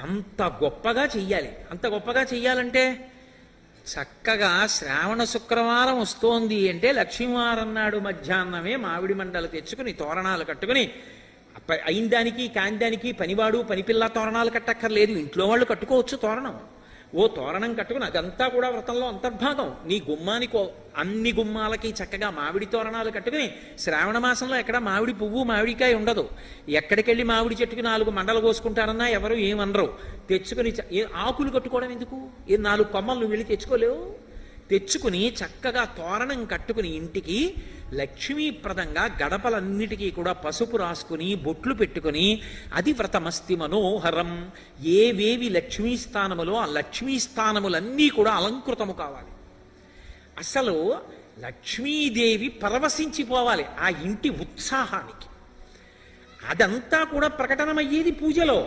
అంత గొప్పగా చెయ్యాలి. అంత గొప్పగా చెయ్యాలంటే చక్కగా శ్రావణ శుక్రవారం వస్తోంది అంటే లక్ష్మీవారం నాడు మధ్యాహ్నమే మామిడి మండలు తెచ్చుకుని తోరణాలు కట్టుకుని అయిన దానికి కాని దానికి పనివాడు పనిపిల్ల తోరణాలు కట్టక్కర్లేదు, ఇంట్లో వాళ్ళు కట్టుకోవచ్చు తోరణం. ఓ తోరణం కట్టుకుని అదంతా కూడా వ్రతంలో అంతర్భాగం. నీ గుమ్మానికి అన్ని గుమ్మాలకి చక్కగా మామిడి తోరణాలు కట్టుకుని శ్రావణ మాసంలో ఎక్కడ మామిడి పువ్వు మామిడికాయ ఉండదు. ఎక్కడికెళ్ళి మామిడి చెట్టుకి 4 మండలు కోసుకుంటారన్నా ఎవరు ఏమనరు. తెచ్చుకుని ఆకులు కట్టుకోవడం ఎందుకు? 4 కొమ్మలు నువ్వు వెళ్ళి తెచ్చుకోలేవు. తెచ్చుకుని చక్కగా తోరణం కట్టుకుని ఇంటికి లక్ష్మీప్రదంగా గడపలన్నిటికీ కూడా పసుపు రాసుకుని బొట్లు పెట్టుకుని అది వ్రతమస్తి మనోహరం. ఏవేవి లక్ష్మీ స్థానములో ఆ లక్ష్మీ స్థానములన్నీ కూడా అలంకృతము కావాలి. అసలు లక్ష్మీదేవి పరవశించిపోవాలి ఆ ఇంటి ఉత్సాహానికి. అదంతా కూడా ప్రకటనమయ్యేది పూజలో.